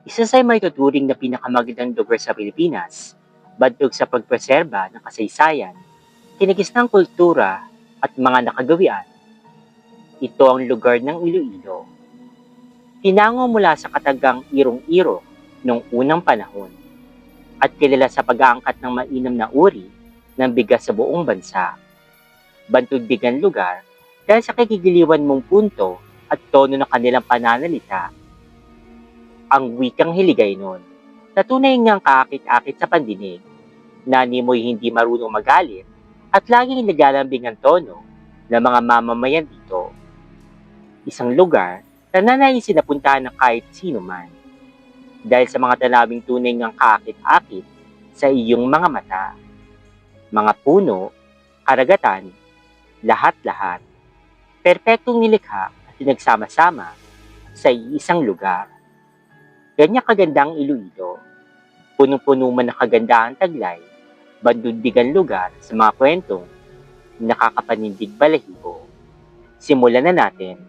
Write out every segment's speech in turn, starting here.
Isa sa may tuturing na pinakamagandang lugar sa Pilipinas, bantog sa pagpreserba ng kasaysayan, kinagis ng kultura at mga nakagawian. Ito ang lugar ng Iloilo. Tinango mula sa katagang irong-iro noong unang panahon at kilala sa pag-aangkat ng mainam na uri ng bigas sa buong bansa. Bantugbigan lugar dahil sa kagigiliwan mong punto at tono ng kanilang pananalita. Ang wikang Hiligaynon na tunay ngang kaakit-akit sa pandinig, na mo'y hindi marunong magalit at laging naglalambing ang tono ng mga mamamayan dito. Isang lugar na nanaisin na puntahan ng kahit sino man dahil sa mga tanawing tunay ngang kaakit-akit sa iyong mga mata. Mga puno, karagatan, lahat-lahat, perpektong nilikha at pinagsama-sama sa iisang lugar. Ganyan kaganda ang Iloilo. Punong-puno man ng kagandahan taglay, bandudbigan lugar sa mga kwentong nakakapanindig balahibo. Simulan na natin.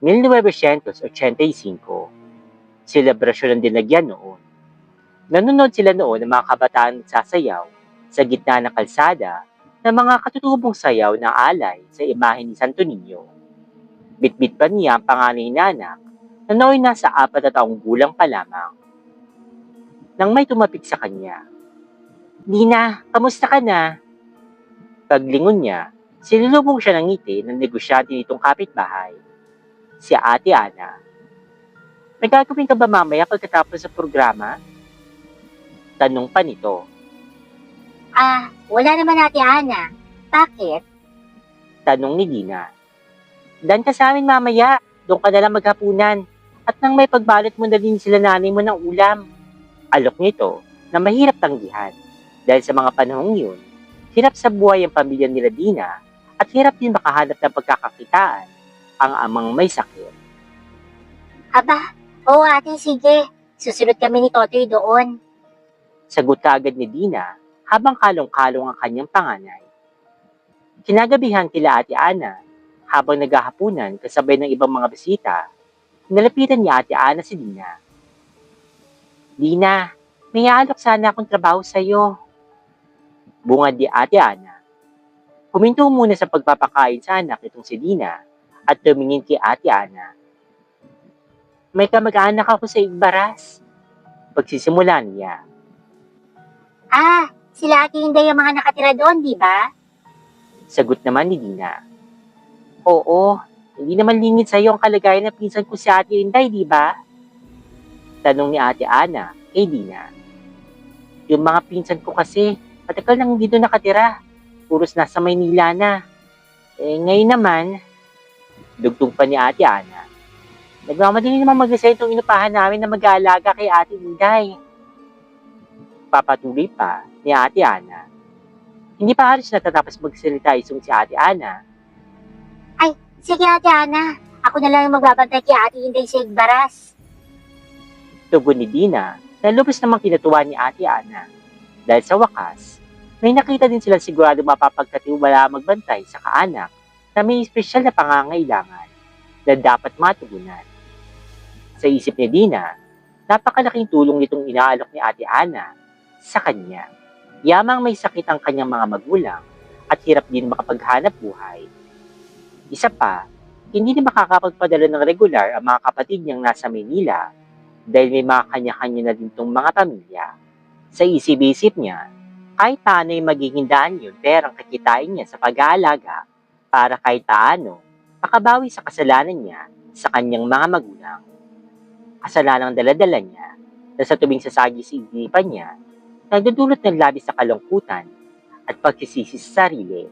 1985, selebrasyon ng dinagyan noon. Nanonood sila noon ng mga kabataan nagsasayaw sa gitna ng kalsada ng mga katutubong sayaw na alay sa imahe ni Santo Niño. Bitbit pa niya ang panganay na anak na nooy nasa 4 na taong gulang pa lamang. Nang may tumapik sa kanya, "Nina, kamusta ka na?" Paglingon niya, sinulubong siya ng ngiti ng negosyante nitong kapitbahay, si Ate Ana. "May gagawin ka ba mamaya pagkatapos sa programa?" Tanong pa nito. Wala naman Ate Ana. Bakit? Tanong ni Dina. "Dan ka sa amin mamaya, doon ka nalang maghapunan. At nang may pagbalot mo na din sila nanay mo ng ulam." Alok nito na mahirap tanggihan dahil sa mga panahong yun, hirap sa buhay ang pamilya nila Dina at hirap din makahanap ng pagkakakitaan ang amang may sakit. Aba, oo ate, sige. Susunod kami ni Totoy doon. Sagot kaagad ni Dina habang kalong-kalong ang kanyang panganay. Kinagabihan kila Ate Ana habang naghahapunan kasabay ng ibang mga bisita. Nalapitan ni Ate Ana si Dina. "Dina, may aalok sana akong trabaho sa'yo." Bungad ni Ate Ana. Huminto muna sa pagpapakain sa anak itong si Dina at tumingin kay Ate Ana. "May kamag-anak ako sa Igbaras." Pagsisimulan niya. Sila Ate Inday ang mga nakatira doon, di ba? Sagot naman ni Dina. "Oo, hindi naman lingid sa'yo ang kalagayan ng pinsan ko si Ate Inday, di ba?" Tanong ni Ate Ana kay Dina. "Yung mga pinsan ko kasi, matagal nang dito nakatira. Puros nasa Maynila na. Ngayon naman," dugtong pa ni Ate Ana, "nagmamadali naman mag-resign itong inupahan namin na mag-aalaga kay Ate Inday." Papatuloy pa ni Ate Ana. Hindi pa halos natatapos magsalita isong si Ate Ana. Sige Ate Ana, ako na lang yung magbabantay kay Ate Inday sa Igbaras. Tugon ni Dina na lubos namang kinatuwa ni Ate Ana. Dahil sa wakas, may nakita din sila sigurado mapapagkatiwala magbantay sa kaanak na may espesyal na pangangailangan na dapat matugunan. Sa isip ni Dina, napakalaking tulong nitong inaalok ni Ate Ana sa kanya. Yamang may sakit ang kanyang mga magulang at hirap din makapaghanap buhay. Isa pa, hindi na makakapagpadala ng regular ang mga kapatid niyang nasa Maynila dahil may mga kanya-kanya na din tong mga pamilya. Sa isip-isip niya, kahit paano ay magiging daan yun perang kakitain niya sa pag-aalaga para kahit paano makabawi sa kasalanan niya sa kanyang mga magulang. Kasalanang daladala niya na sa tubing sasagi sa isipan niya, nagdudulot ng labis na kalungkutan at pagsisisi sa sarili.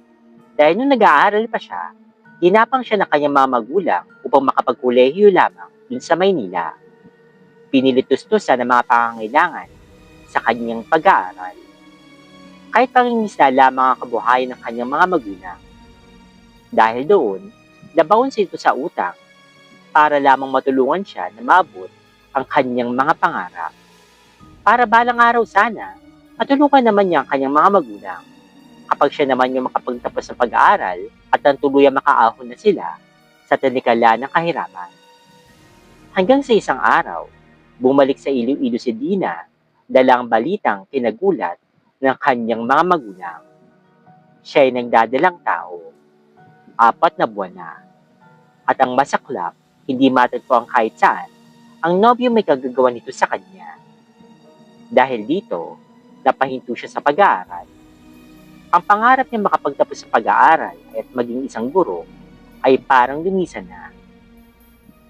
Dahil nung nag-aaral pa siya, ginapang siya ng kanyang mga magulang upang makapagkolehiyo lamang dun sa Maynila. Pinilitustos-tusan ang mga pangangailangan sa kanyang pag-aaral. Kahit pangingisda lamang ang kabuhayan ng kanyang mga magulang. Dahil doon, nabaon siya ito sa utang para lamang matulungan siya na maabot ang kanyang mga pangarap. Para balang araw sana, matulungan naman niya ang kanyang mga magulang. Kapag siya naman yung makapagtapos ng pag-aaral at ang tuluyang makaahon na sila sa tanikala ng kahirapan. Hanggang sa isang araw, Bumalik sa Iloilo si Dina, dala ang balitang kinagulat ng kanyang mga magulang. Siya ay nagdadalang tao, 4 na buwan na, at ang masaklap, hindi matagpuan kahit saan, ang nobyo may kagagawa nito sa kanya. Dahil dito, napahinto siya sa pag-aaral. Ang pangarap niya makapagtapos sa pag-aaral at maging isang guro ay parang lumisan na.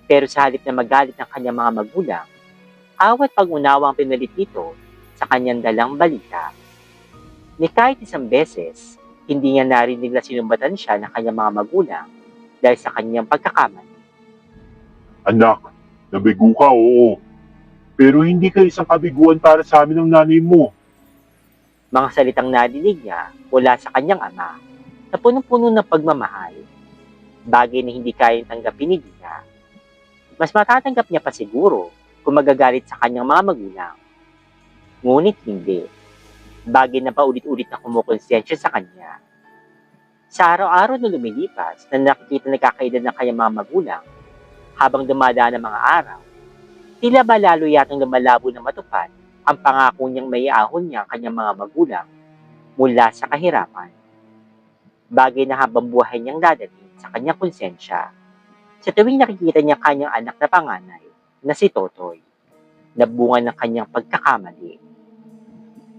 Pero sa halip na magalit ng kanyang mga magulang, awat pag-unawa ang pinalit nito sa kanyang dalang balita. Ni kahit isang beses, hindi niya narinig na sinumbatan siya ng kanyang mga magulang dahil sa kanyang pagkakamali. Anak, nabigo ka, oo. Pero hindi ka isang kabiguan para sa amin ng nanay mo. Mga salitang nadinig niya mula sa kanyang ama na punong-puno ng pagmamahal, bagay na hindi kayang tanggapin ni Dina. Mas matatanggap niya pa siguro kung magagalit sa kanyang mga magulang. Ngunit hindi. Bagay na paulit-ulit na kumukonsensya sa kanya. Sa araw-araw na lumilipas na nakikita nagkakaedad ng kanyang mga magulang, habang dumadaan ang mga araw, tila ba lalo yatang lumalabo na matupad ang pangako niyang maiahon niya ang kanyang mga magulang mula sa kahirapan. Bagay na habang buhay niyang dadating sa kanyang konsensya, sa tuwing nakikita niya kanyang anak na panganay na si Totoy, na bunga ng kanyang pagkakamali.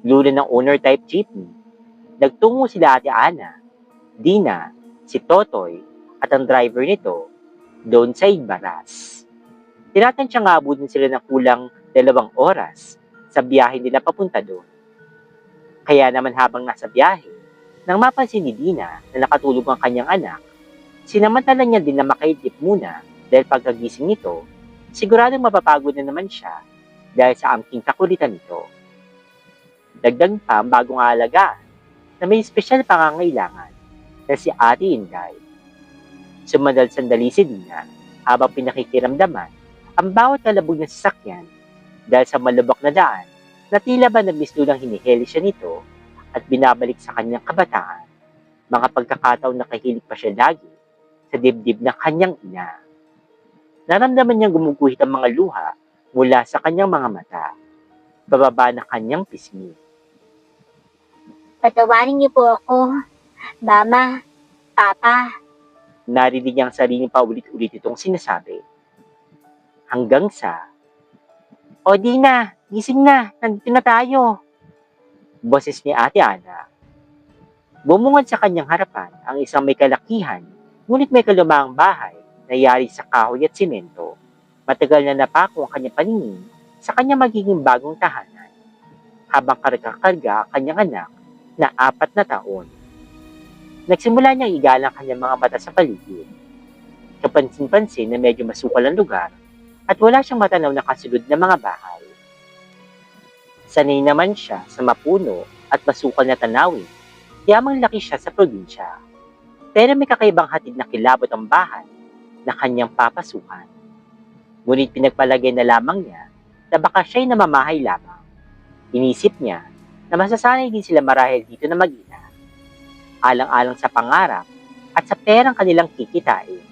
Lula ng owner-type jeepney, nagtungo sila Ate Ana, Dina, si Totoy, at ang driver nito doon sa Igbaras. Tinatantya nga abutin sila ng kulang 2 oras sa biyahe nila papunta doon. Kaya naman habang nasa biyahe, nang mapansin ni Dina na nakatulog ang kanyang anak, sinamantala niya din na makaidlip muna dahil pagkagising nito, siguradong mapapagod na naman siya dahil sa amking kakulitan nito. Dagdag pa ang bagong aalagaan na may espesyal pangangailangan na si Ate Inday. Sumandal sandali si Dina habang pinakikiramdaman ang bawat kalabog ng sasakyan dahil sa malubak na daan na tila ba nagmislulang hinihili siya nito at binabalik sa kanyang kabataan, mga pagkakataon na kahilig pa siya lagi sa dibdib ng kanyang ina. Naramdaman niyang gumuguhit ang mga luha mula sa kanyang mga mata, bababa ng kanyang pisngi. Patawarin niyo po ako. Mama, Papa. Narinig niya ang sariling paulit-ulit itong sinasabi. Hanggang sa, "O Dina, gising na, nandito na tayo." Boses ni Ate Ana. Bumungad sa kanyang harapan ang isang may kalakihan, ngunit may kalumaang bahay na yari sa kahoy at simento. Matagal na napako ang kanyang paningin sa kanyang magiging bagong tahanan, habang karga-karga ang kanyang anak na 4 na taon. Nagsimula niyang igalang kanyang mga mata sa paligid. Kapansin-pansin na medyo masukal ang lugar at wala siyang matanaw na kasulod na mga bahay. Sanay naman siya sa mapuno at masukal na tanawin, yamang laki siya sa probinsya. Pero may kakaibang hatid na kilabot ang bahay na kanyang papasukan. Ngunit pinagpalagay na lamang niya na baka siya'y namamahay lamang. Inisip niya na masasanay din sila marahil dito na mag-ina, alang-alang sa pangarap at sa perang kanilang kikitain.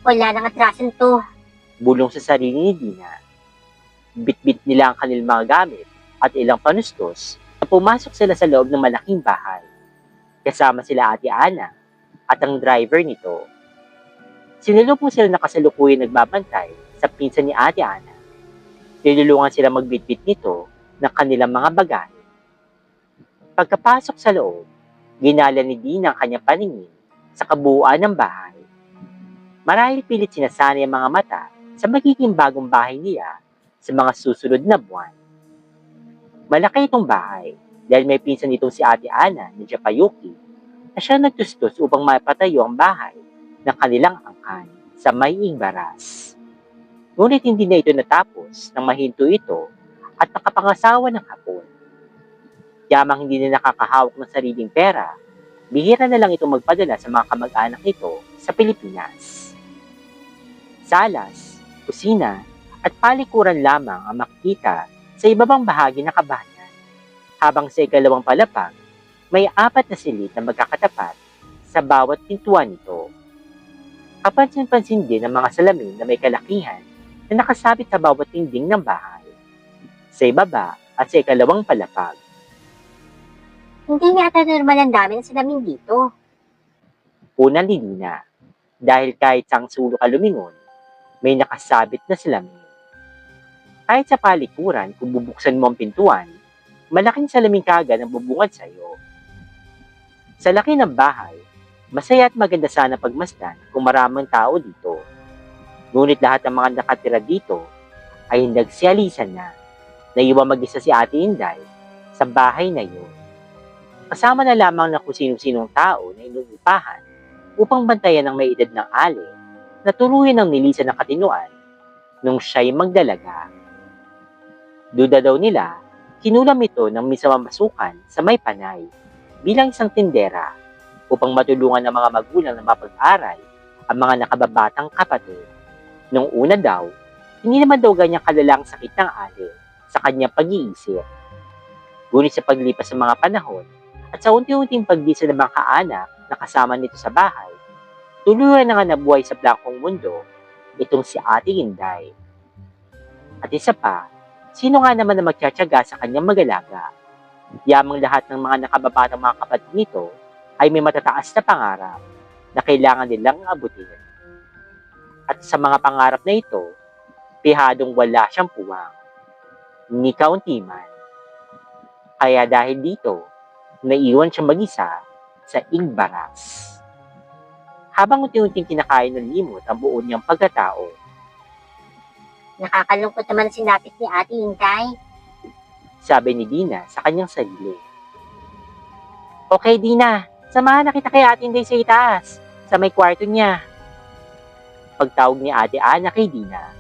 Wala nang atrasan to. Bulong sa sarili ni Dina. Bit-bit nila ang kanilang mga gamit at ilang panustos na pumasok sila sa loob ng malaking bahay. Kasama sila Ate Ana at ang driver nito. Sinalubong sila na kasalukuyan nagbabantay sa pinsan ni Ate Ana. Tinulungan sila magbitbit nito ng kanilang mga bagahe. Pagkapasok sa loob, ginala ni Dina ang kanyang paningin sa kabuuan ng bahay. Marahil pilit sinasanay ang mga mata sa magiging bagong bahay niya sa mga susunod na buwan. Malaki itong bahay dahil may pinsan nitong si Ate Ana ni Japayuki na siya nagtustos upang mapatayo ang bahay ng kanilang angkan sa may Igbaras. Ngunit hindi na ito natapos nang mahinto ito at nakapangasawa ng hapon. Yamang hindi na nakakahawak ng sariling pera, bihira na lang itong magpadala sa mga kamag-anak nito sa Pilipinas. Salas, kusina, at palikuran lamang ang makikita sa ibabang bahagi ng kabahayan. Habang sa ikalawang palapag, may 4 na silid na magkakatapat sa bawat pintuan nito. Kapansin-pansin din ang mga salamin na may kalakihan na nakasabit sa bawat dingding ng bahay, sa ibaba at sa ikalawang palapag. Hindi yata normal ang dami ng salamin dito. Una ni Dina, dahil kahit saang sulok ka lumingon, may nakasabit na salamin. Kahit sa palikuran, kung bubuksan mo ang pintuan, malaking salamin kaagad ang bubungad sa iyo. Sa laki ng bahay, masaya at maganda sana pagmasdan kung maraming tao dito. Ngunit lahat ng mga nakatira dito ay nagsialisan na. Naiwan mag-isa si Ate Inday sa bahay na iyon. Kasama na lamang na kung sino-sinong tao na inuupahan upang bantayan ang may edad ng ali na tuluyan ng nilisan ng katinuan nung siya'y magdalaga. Duda daw nila, kinulam ito ng misamang masukan sa may panay bilang isang tindera upang matulungan ng mga magulang na mapag-aral ang mga nakababatang kapatid. Nung una daw, hindi naman daw ganyang kalalang sakit ng ali sa kanyang pag-iisip. Ngunit sa paglipas ng mga panahon at sa unti-unting pagdisa ng mga kaanak na kasama nito sa bahay, tuluyan na nga nabuhay sa blangkong mundo itong si Ate Inday. At isa pa, sino nga naman na magtsatsaga sa kanyang mag-alaga? Yamang lahat ng mga nakababatang mga kapatid nito ay may matataas na pangarap na kailangan nilang abutin. At sa mga pangarap na ito, pihadong wala siyang puwang, ni kaunti man. Kaya dahil dito, naiwan siya mag-isa sa Igbaras. Habang unti-unting kinakain ng limot ang buo niyang pagkatao, Nakakalungkot naman sinapit ni Ate Inday. sabi ni Dina sa kanyang sarili. Okay, Dina, samahan na kita kay Ate Inday sa itaas, sa may kwarto niya. Pagtawag ni Ate Ana kay Dina,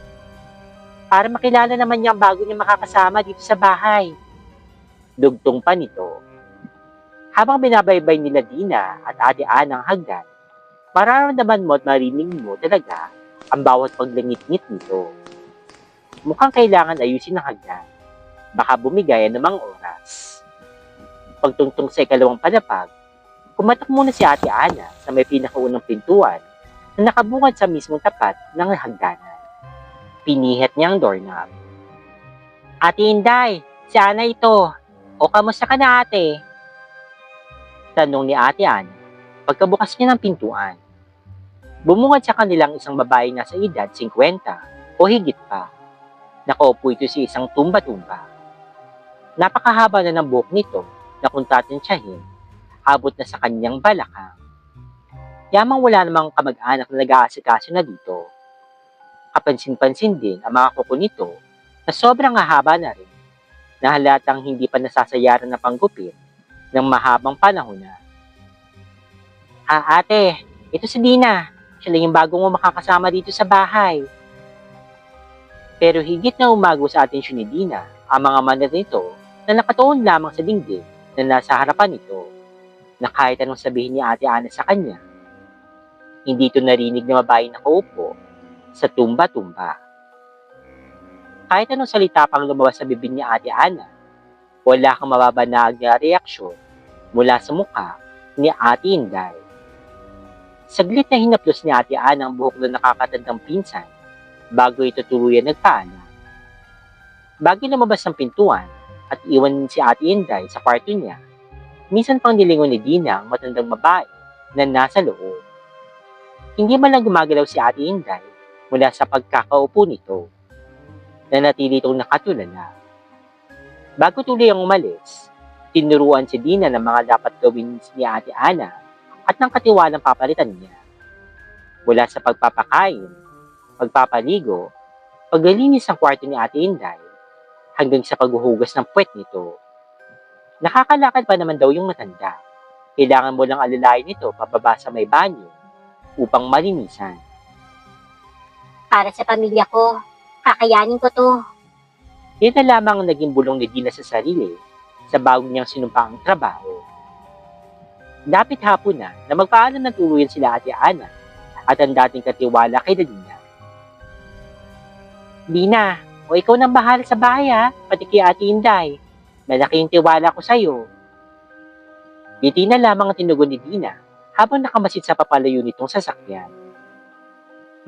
para makilala naman niya ang bago niya makakasama dito sa bahay. Dugtong pa nito. Habang binabaybay nila Dina at Ate Ana ang hagdan, mararamdaman mo at marinig mo talaga ang bawat paglangit-ngit nito. Mukhang kailangan ayusin ang hagdan. Baka bumigay namang oras. Pagtungtong sa ikalawang palapag, kumatok muna si Ate Ana sa may pinakaunang pintuan na nakabungad sa mismong tapat ng hagdanan. Pinihet niya ang doorknob. Ate Inday, si Ana ito. O kamusta ka na, ate? Tanong ni Ate Ana pagkabukas niya ng pintuan. Bumungad sa kanilang isang babae na sa edad 50 o higit pa. Nakaupo ito sa isang tumba-tumba. Napakahaba na ng buhok nito na kung tatansyahin, abot na sa kanyang balakang. Yamang wala namang kamag-anak na nag-aasikaso na dito. Kapansin-pansin din ang mga kuko nito na sobrang hahaba na rin, na halatang hindi pa nasasayaran na panggupit ng mahabang panahon na. Ate, ito si Dina. Siya lang yung bagong mo makakasama dito sa bahay. Pero higit na umago sa atensyon ni Dina ang mga manat nito na nakatuon lamang sa dingding na nasa harapan nito, na kahit anong sabihin ni Ate Ana sa kanya, hindi ito narinig na babae nakaupo sa tumba-tumba. Kahit anong salita pang lumabas sa bibig ni Ate Ana, wala kang mababanag na reaksyon mula sa mukha ni Ate Inday. Saglit na hinaplos ni Ate Ana ang buhok na nakakatandang pinsan bago ito tuluyan nagpaalam. Bago lumabas ng pintuan at iwan si Ate Inday sa kwarto niya, minsan pang nilingon ni Dina ang matandang babae na nasa loob. Hindi man lang gumagalaw si Ate Inday mula sa pagkakaupo nito. Nanatili itong nakatulala. Bago tuloy ang umalis, tinuruan si Dina ng mga dapat gawin ni Ate Ana at ng katiwalang papalitan niya. Mula sa pagpapakain, pagpapaligo, paglilinis ng kwarto ni Ate Inday, hanggang sa paghuhugas ng puwet nito. Nakakalakad pa naman daw yung matanda. Kailangan mo lang alalayan ito pababa sa may banyo upang malinisan. Para sa pamilya ko, kakayanin ko to. Yan na lamang ang naging bulong ni Dina sa sarili sa bago niyang sinumpaang trabaho. Dapit hapon na magpaalam ng tuluyan sila Ate Ana at ang dating katiwala kay Dina. Dina, o ikaw nang bahala sa bahay ha, pati kay Ate Inday. Malaking tiwala ko sa'yo. Ngiti na lamang ang tinugon ni Dina habang nakamasid sa papalayo nitong sasakyan.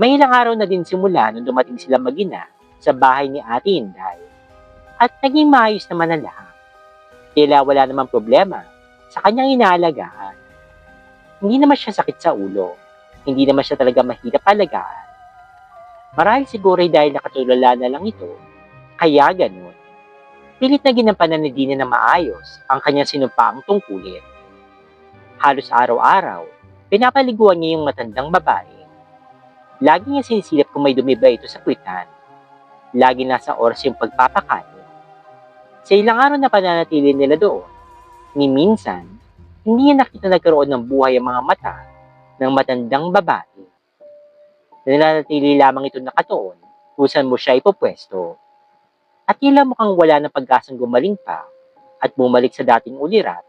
May ilang araw na din simula nung dumating sila mag-ina sa bahay ni Ate Inday. At naging maayos naman ang lahat. Tila wala namang problema sa kanyang inaalagaan. Hindi naman siya sakit sa ulo. Hindi naman siya talaga mahirap alagaan. Marahil siguro dahil nakatulala na lang ito, kaya ganun. Pilit na ginampanan ni Dina na maayos ang kanyang sinumpaang tungkulin. Halos araw-araw, pinapaliguan niya yung matandang babae. Lagi niya sinisilip kung may dumi ba ito sa puwitan. Lagi nasa oras yung pagpapakain. Sa ilang araw na pananatili nila doon, ni minsan, hindi niya nakita nagkaroon ng buhay ang mga mata ng matandang babae. Nananatili lamang ito nakatuon kung saan mo siya ipopwesto. At tila mukhang wala ng pag-asang gumaling pa at bumalik sa dating ulirat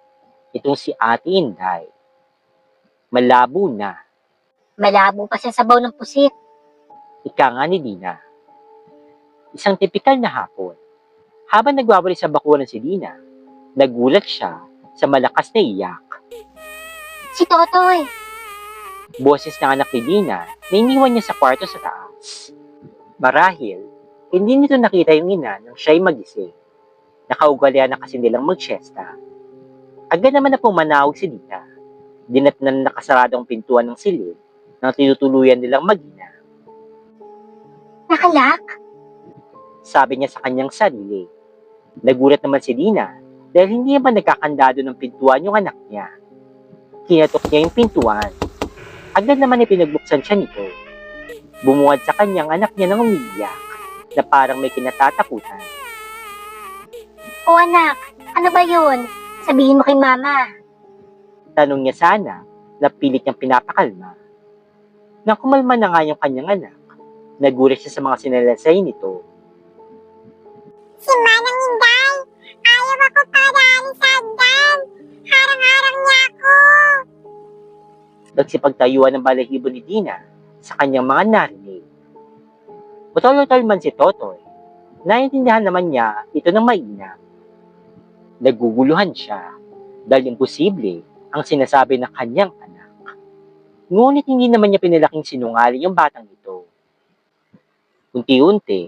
itong si Ate Inday. Malabo na, Malabo pa sa sabaw ng pusit. ika nga ni Dina. Isang tipikal na hapon. Habang nagwawali sa bakuran si Dina, nagulat siya sa malakas na iyak. Si Totoy. Boses ng anak ni Dina na iniwan niya sa kwarto sa taas. Marahil, hindi nito nakita yung ina nang siya'y magising. Nakaugalian na kasi nilang mag-siesta. Agad naman na pumanawag si Dina. Dinatnan na nakasarado ang pintuan ng silid nang tinutuluyan nilang mag-ina. Nakalak? Sabi niya sa kanyang sarili. Nagulat naman si Dina dahil hindi naman nagkakandado ng pintuan yung anak niya. Kinatok niya yung pintuan. Agad naman ipinagbuksan siya nito. Bumuwad sa kanyang anak niya ng umiiyak na parang may kinatatakutan. O anak, ano ba yun? Sabihin mo kay mama. Tanong niya sana na pilit niyang pinapakalma. Nang kumalma na nga yung kanyang anak, nagulat siya sa mga sinalasay nito. Si Manang Inday, ayaw ako paraan sa hagdan. Harang-harang niya ako. Nagsipagtayuan ng balahibo ni Dina sa kanyang mga narinig. Utol-utol man si Totoy, naiintindihan naman niya ito ng mainam. Naguguluhan siya dahil imposible ang sinasabi ng kanyang anak. Ngunit hindi naman niya pinalaking sinungaling yung batang ito. Unti-unti,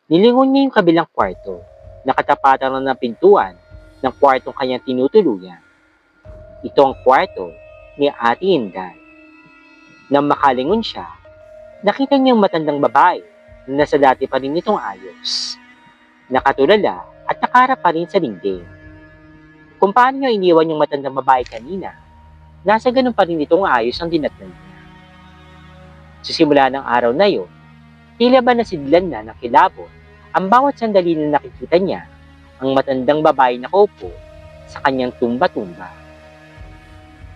nilingon niya yung kabilang kwarto, nakatapatan lang ng pintuan ng kwartong kanyang tinutuluyan. Ito ang kwarto ni Ate Inday. Nang makalingon siya, nakita niya yung matandang babae na nasa dati pa rin nitong ayos. Nakatulala at nakaharap pa rin sa dingding. Kung paano niya iniwan yung matandang babae kanina, nasa ganun pa rin itong ayos ang dinatnan niya. Sa simula ng araw na yun, tila ba nasidlan na ng kilabot ang bawat sandali na nakikita niya ang matandang babae na kaupo sa kanyang tumba-tumba.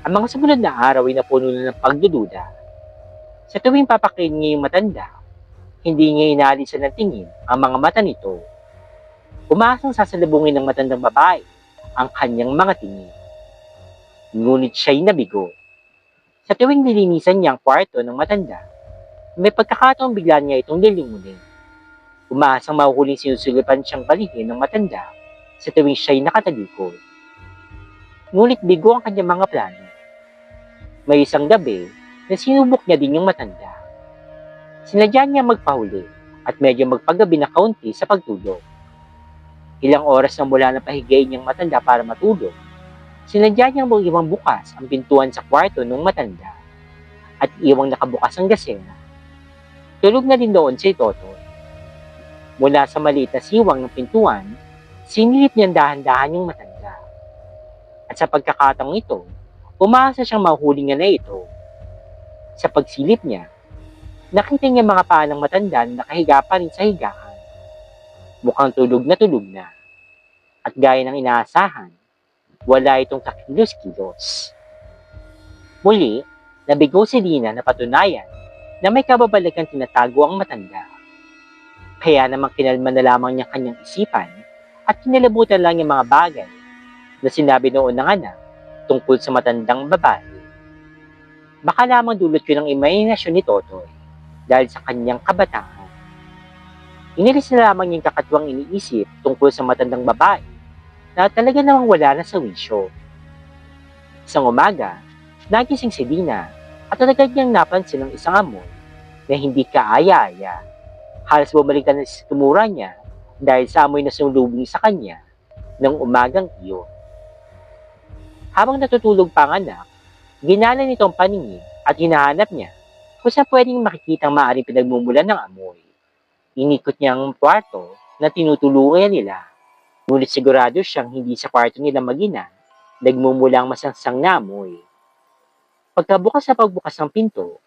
Ang mga sumunod na araw ay napuno na ng pagdududa. Sa tuwing papakain niya yung matanda, hindi niya inaalisan ng tingin ang mga mata nito. Umaasang sasalubungin ng matandang babae ang kanyang mga tingin. Ngunit siya'y nabigo. Sa tuwing nilinisan niya ang kwarto ng matanda, may pagkakataong bigla niya itong lilingunin. Umaasang mahuhuling sinusulipan siyang balihin ng matanda sa tuwing siya'y nakatalikod. Ngunit bigo ang kanyang mga plano. May isang gabi na sinubok niya din yung matanda. Sinadya niya magpahuli at medyo magpagabi na kaunti sa pagtulog. Ilang oras na mula na pahigay niyang matanda para matulog, sinadya niyang iwang bukas ang pintuan sa kwarto ng matanda at iwang nakabukas ang gasera. Tulog na din doon si Totoy. Mula sa maliit na siwang ng pintuan, sinilip niyang dahan-dahan yung matanda. At sa pagkakataong ito, umaasa siyang mahuli niya na ito. Sa pagsilip niya, nakita niya mga paa ng matanda na nakahiga pa rin sa higaan. Mukhang tulog na. At gaya ng inaasahan, wala itong kakilos-kilos. Muli, nabigo si Dina na patunayan na may kababalagang tinatago ang matanda. Kaya namang kinalma na lamang niya kanyang isipan at kinalabutan lang yung mga bagay na sinabi noon ng anak tungkol sa matandang babae. Baka lamang dulot yun ng imahinasyon ni Totoy dahil sa kanyang kabataan. Inilis na lamang yung kakatwang iniisip tungkol sa matandang babae na talaga namang wala na sa wisyo. Isang umaga, nagising si Dina at agad niyang napansin ng isang amoy na hindi kaaya-aya. Halos bumaliktad na sa tumura niya dahil sa amoy na sumulubong sa kanya ng umagang iyon. Habang natutulog pa ang anak, ginala nito ang paningin at hinahanap niya kung saan pwedeng makikita ang maaaring pinagmumulan ng amoy. Inikot niya ang kwarto na tinutuluyan nila, ngunit sigurado siyang hindi sa kwarto nila mag-ina nagmumula ang masangsang na amoy. Pagkabukas sa pagbukas ng pinto,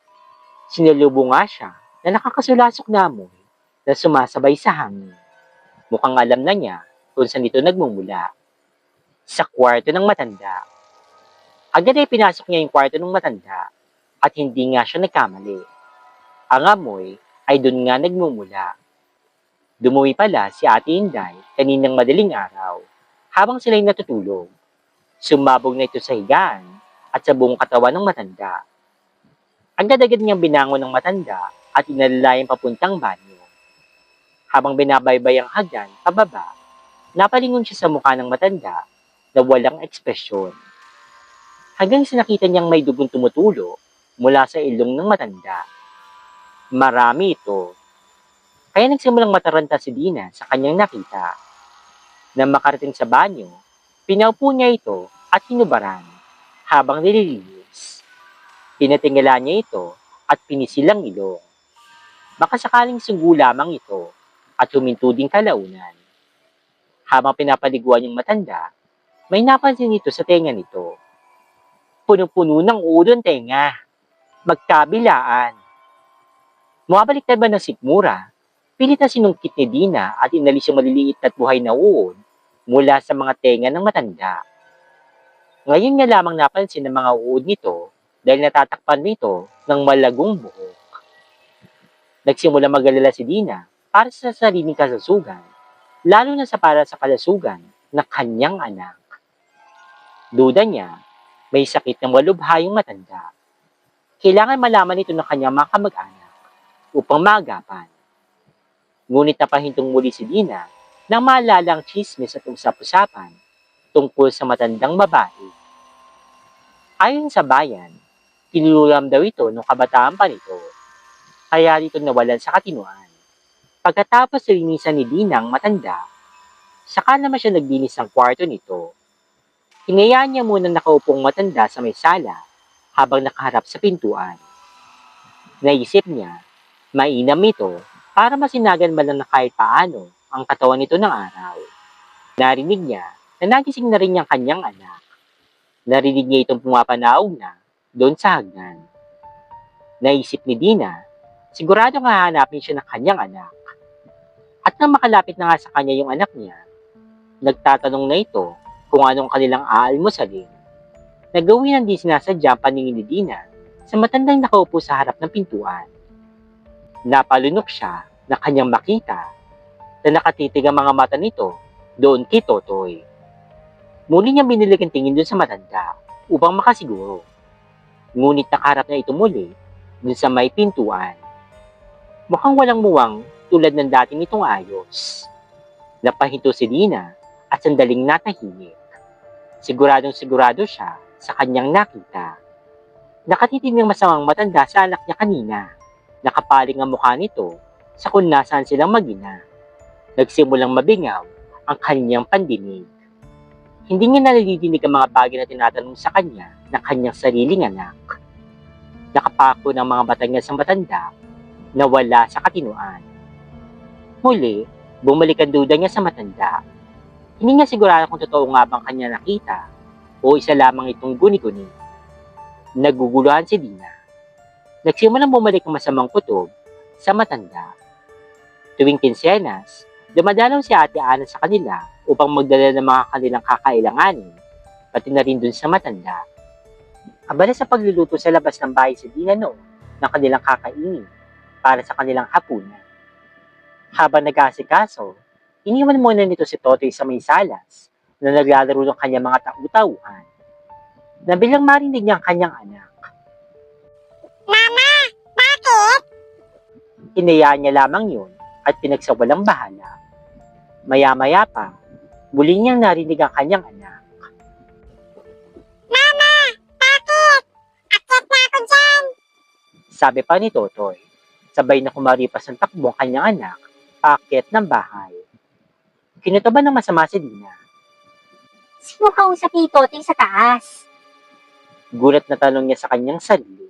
sinalubong nga siya na nakakasulasok na amoy na sumasabay sa hangin. Mukhang alam na niya kung saan ito nagmumula. Sa kwarto ng matanda. Agad ay pinasok niya yung kwarto ng matanda at hindi nga siya nagkamali. Ang amoy ay doon nga nagmumula. Dumuwi pala si Ate Inday kaninang madaling araw habang sila'y natutulog. Sumabog na ito sa higaan at sa buong katawan ng matanda. Agad-agad niyang binangon ng matanda at inalalayang papuntang banyo. Habang binabaybay ang hagdan pababa, napalingon siya sa mukha ng matanda na walang ekspresyon. Hanggang sa nakita niyang may dugong tumutulo mula sa ilong ng matanda. Marami ito. Kaya nagsimulang mataranta si Dina sa kanyang nakita. Nang makarating sa banyo, pinaupo niya ito at hinubaran habang nililinis. Pinatingala niya ito at pinisilang ilong. Baka sakaling sunggo lamang ito at huminto din kalaunan. Habang pinapaliguan yung matanda, may napansin ito sa tenga nito. Punong-puno ng ulo ang tenga. Magkabilaan. Mabaliktad ba ng sikmura? Pilit na sinungkit ni Dina at inalis yung maliliit at buhay na uod mula sa mga tenga ng matanda. Ngayon nga lamang napansin ng mga uod nito dahil natatakpan nito ng malagong buhok. Nagsimula mag-alala si Dina para sa sariling kalusugan, lalo na para sa kalusugan ng kanyang anak. Duda niya, may sakit ng malubha yung matanda. Kailangan malaman ito ng kanyang mga kamag-anak upang maagapan. Ngunit napahintong muli si Dina nang maalala ang chismis at usap-usapan tungkol sa matandang babae. Ayon sa bayan, tinululam daw ito nung kabataan pa nito, kaya dito nawalan sa katinuan. Pagkatapos linisan ni Dina ang matanda, saka naman siya naglinis ng kwarto nito. Hinayaan niya muna nakaupong matanda sa may sala habang nakaharap sa pintuan. Naisip niya, mainam ito para masinagan man lang na kahit paano ang katawan nito ng araw. Narinig niya na nagising na rin niyang kanyang anak. Narinig niya itong pumapanaog na doon sa hagdan. Naisip ni Dina, siguradong hahanapin siya ng kanyang anak. At nang makalapit na nga sa kanya yung anak niya, nagtatanong na ito kung anong kanilang aalmusalin. Nagawin ang di sinasadya ang paningin ni Dina sa matandang nakaupo sa harap ng pintuan. Napalunok siya na kanyang makita na nakatitig ang mga mata nito doon kay Totoy. Muli niyang binilig ang tingin doon sa matanda upang makasiguro. Ngunit nakaharap na ito muli doon sa may pintuan. Mukhang walang muwang tulad ng dating itong ayos. Napahinto si Dina at sandaling natahimik. Siguradong sigurado siya sa kanyang nakita. Nakatitig ng masamang matanda sa anak niya kanina. Nakapaling ang mukha nito sa kung nasaan silang mag-ina. Nagsimulang mabingaw ang kanyang pandinig. Hindi niya nalilidinig ang mga bagay na tinatanong sa kanya ng kanyang sariling anak. Nakapako ng mga mata niya sa matanda na wala sa katinuan. Muli, bumalik ang duda niya sa matanda. Hindi niya sigurado kung totoo nga bang kanya nakita o isa lamang itong guni-guni. Naguguluhan si Dina. Nagsimulang bumalik ang masamang kutob sa matanda. Tuwing kinsenas, dumadalaw si Ate Ana sa kanila upang magdala ng mga kanilang kakailanganin, pati na rin dun sa matanda. Abala sa pagluluto sa labas ng bahay si Dina noon ng kanilang kakainin para sa kanilang hapunan. Habang nag-aasikaso, iniwan muna nito si Totoy sa may salas na naglalaro ng kanyang mga tau-tauhan. Nabilang marinig niya ang kanyang anak. Mama, bakit? Hinayaan niya lamang yun at pinagsawalang bahala. Maya-maya pa, muli niyang narinig ang kanyang anak. Mama, bakit? Akit na ako dyan. Sabi pa ni Totoy. Sabay na kumaripas ng takbo ang kanyang anak, paakyat ng bahay. Kinutaban ng masama si Dina. Sino kausap ni Totoy sa taas? Gulat na tanong niya sa kanyang sarili.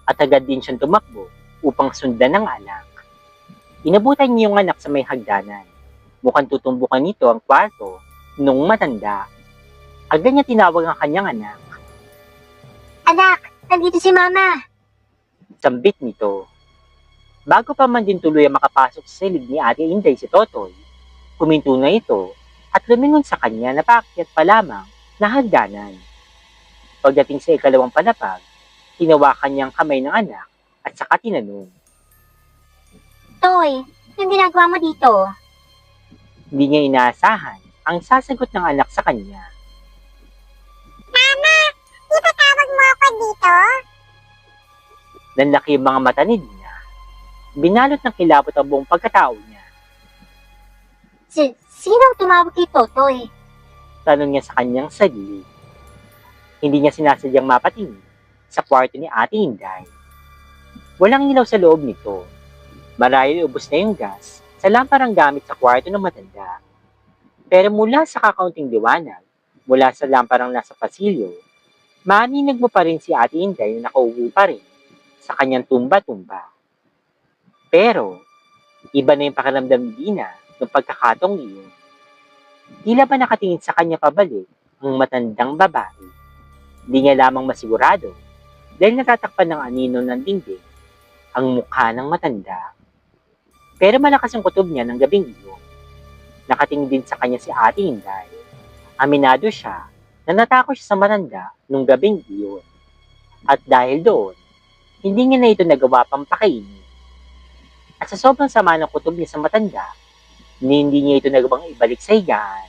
At agad din siyang tumakbo upang sundan ng anak. Inabutan niya yung anak sa may hagdanan. Mukhang tutumbukan nito ang kwarto nung matanda. Agad niya tinawag ang kanyang anak. Anak, nandito si Mama. Sambit nito. Bago pa man din tuloy ang makapasok sa silid ni Ate Inday si Totoy, huminto na ito at lumingon sa kanya na paakyat pa lamang na hagdanan. Pagdating sa ikalawang palapag, hinawakan niya ang kamay ng anak at saka tinanong. Toy, anong ginagawa mo dito? Hindi niya inaasahan ang sasagot ng anak sa kanya. Mama, ipatawag mo ako dito? Nanlaki ang mga mata ni Dina. Binalot ng kilabot ang buong pagkatao niya. Sino ang tumawag kay Totoy? Tanong niya sa kanyang sarili. Hindi niya sinasadyang mapatingin sa kwarto ni Ate Inday. Walang ilaw sa loob nito. Marahil ubos na yung gas sa lamparang gamit sa kwarto ng matanda. Pero mula sa kakaunting liwanag, mula sa lamparang nasa pasilyo, maninag mo pa rin si Ate Inday na nakaupo pa rin sa kanyang tumba-tumba. Pero, iba na yung pakiramdam ni Dina ng pagkakataong iyon. Tila ba nakatingin sa kanya pabalik ang matandang babae. Di niya lamang masigurado dahil natatakpan ng anino ng dingding ang mukha ng matanda. Pero malakas ang kutob niya ng gabing iyon. Nakatingin din sa kanya si Ate Inday. Aminado siya na natakot siya sa matanda nung gabing iyon. At dahil doon, hindi niya na ito nagawa pang pakainin. At sa sobrang sama ng kutob niya sa matanda, hindi niya ito nagawang ibalik sa higaan.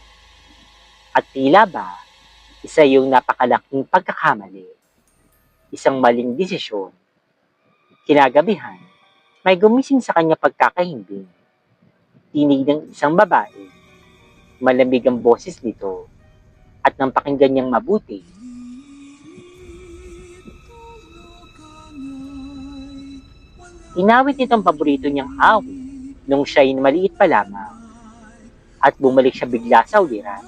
At tila ba, isa yung napakalaking pagkakamali. Isang maling desisyon. Kinagabihan, may gumising sa kanya pagkakahimbing. Tinig ng isang babae. Malamig ang boses nito. At nang pakinggan niyang mabuti, inawit nitong paborito niyang awit nung siya'y maliit pa lamang. At bumalik siya bigla sa uliran.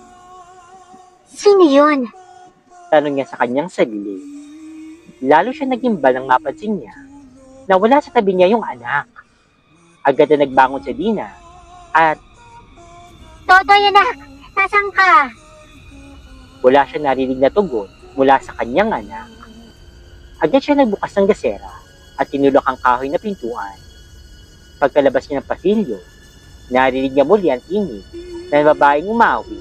Sino yun? Tanong niya sa kanyang sarili. Lalo siya nagimbal nang mapansin niya na wala sa tabi niya yung anak. Agad na nagbangon si Dina at Totoy, anak, nasaan ka? wala siya narinig na tugon mula sa kanyang anak. Agad siya nagbukas ng gasera at tinulak ang kahoy na pintuan. Pagkalabas niya ng pasilyo, narinig niya muli ang tinig ng babaeng umawi.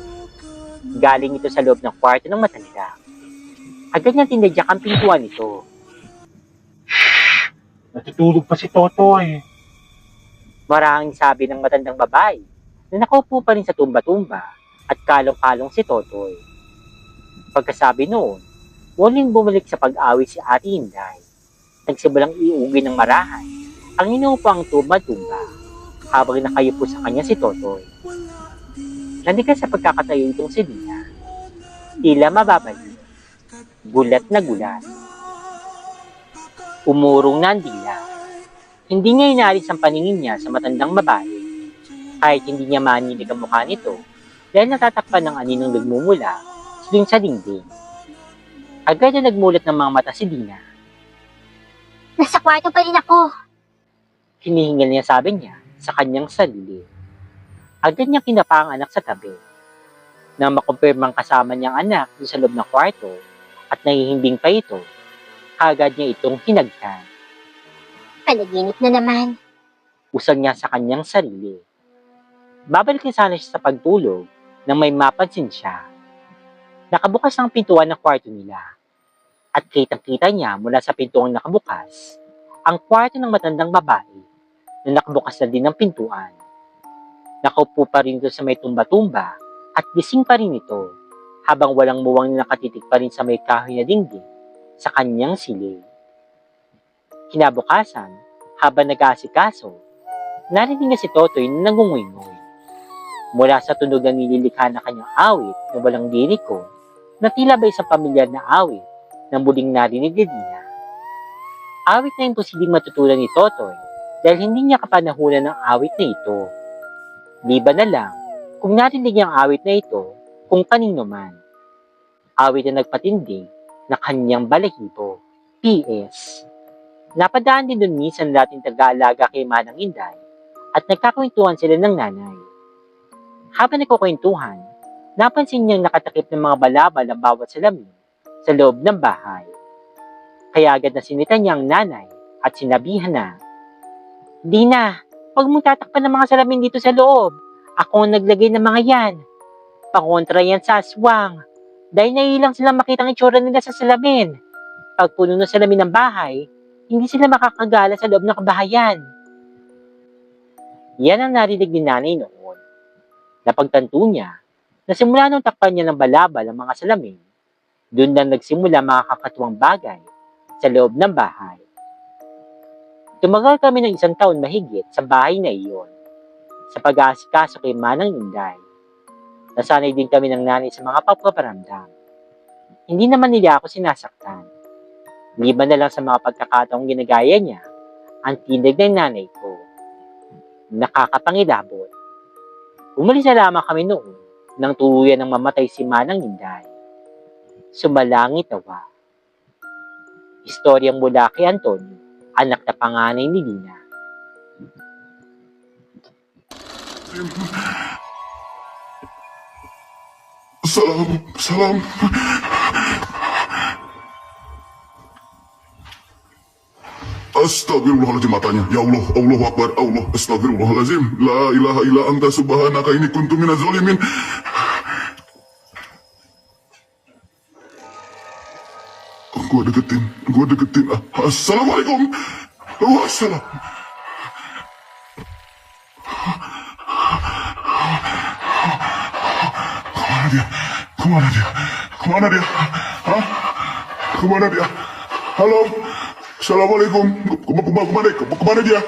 Galing ito sa loob ng kwarto ng matanda. Agad niyang tinadyak ang pintuan nito. Natutulog pa si Totoy. Maraming sabi ng matandang babae na nakaupo pa rin sa tumba-tumba at kalong-kalong si Totoy. Pagkasabi noon, muling bumalik sa pag-awi si Ate Inday. Nagsimulang iugi ng marahan ang inuupang tumba-tumba habang nakayupo sa kanya si Totoy. Nandigan sa pagkakatayo itong si Dina. Tila mababalik. Gulat na gulat. Umurong na ang dila. Hindi niya inalis ang paningin niya sa matandang babae. Kahit hindi niya maninig ang mukha nito dahil natatakpan ng aninong nagmumula dun sa dingding. Agad na nagmulat ng mga mata si Dina. Nasa kwarto pa rin ako. Hinihingal niya sabi niya sa kanyang sarili. Agad niya kinapa ang anak sa tabi. Nang makumpirmang kasama niyang anak sa loob ng kwarto at nahihimbing pa ito, agad niya itong hinagkan. Panaginip na naman. Usag niya sa kanyang sarili. Babalik na sana siya sa pagtulog nang may mapansin siya. Nakabukas ang pintuan ng kwarto nila. At kitang-kita niya mula sa pintuang nakabukas ang kwarto ng matandang babae na nakabukas na din ang pintuan. Nakaupo pa rin ito sa may tumba-tumba at gising pa rin ito habang walang muwang na nakatitig pa rin sa may kahoy na dingding sa kanyang silid. Kinabukasan, habang nag-aasikaso, narinig niya si Totoy na nangunguy-nguy. Mula sa tunog ng nililikha na kanyang awit na walang liriko, na tila ba isang pamilyar na awit na muling narinig ni Dina. Awit na imposibleng matutunan ni Totoy dahil hindi niya kapanahunan ng awit na ito. Liban na lang kung narinig niya ang awit na ito kung kanino man. Awit na nagpatindi na kanyang balahibo. P.S. Napadaan din dun minsan dating taga-alaga kay Manang Inday at nagkakwentuhan sila ng nanay. Habang nagkukwentuhan, napansin niyang nakatakip ng mga balabal ang bawat salamin sa loob ng bahay. Kaya agad na sinita niya ang nanay at sinabihan na, "Dina, huwag mong tatakpan ng mga salamin dito sa loob. Ako ang naglagay ng mga yan. Pakontra yan sa aswang. Dahil naiilang silang makita ang itsura nila sa salamin. Pag puno ng salamin ng bahay, hindi sila makakagala sa loob ng kabahayan." Yan ang narinig ni nanay noon. Napagtanto niya na simula nung takpan niya ng balabal ang mga salamin, doon lang nagsimula mga kakatuwang bagay sa loob ng bahay. Tumagal kami ng 1 taon mahigit sa bahay na iyon sa pag-aasikaso kay Manang Inday. Nasanay din kami ng nanay sa mga pagpaparamdam. Hindi naman nila ako sinasaktan. Liban na lang sa mga pagkakataong ginagaya niya ang tindig ng nanay ko. Nakakapangilabot. Umalis na lamang kami noon nang tuluyan ng mamatay si Manang Inday. Sumalangit nawa. Istoryang mula kay Antonio, anak na panganay ni Lina. Salam. Astagfirullahaladzim matanya. Ya Allah, Allahu Akbar, Allah. Astagfirullahaladzim. La ilaha illa anta subhanaka inni kuntu minaz zalimin. Gua deketin. Assalamualaikum. Wassalam. Kemana dia? Hah? Kemana dia? Halo? Assalamualaikum. Kemana dia?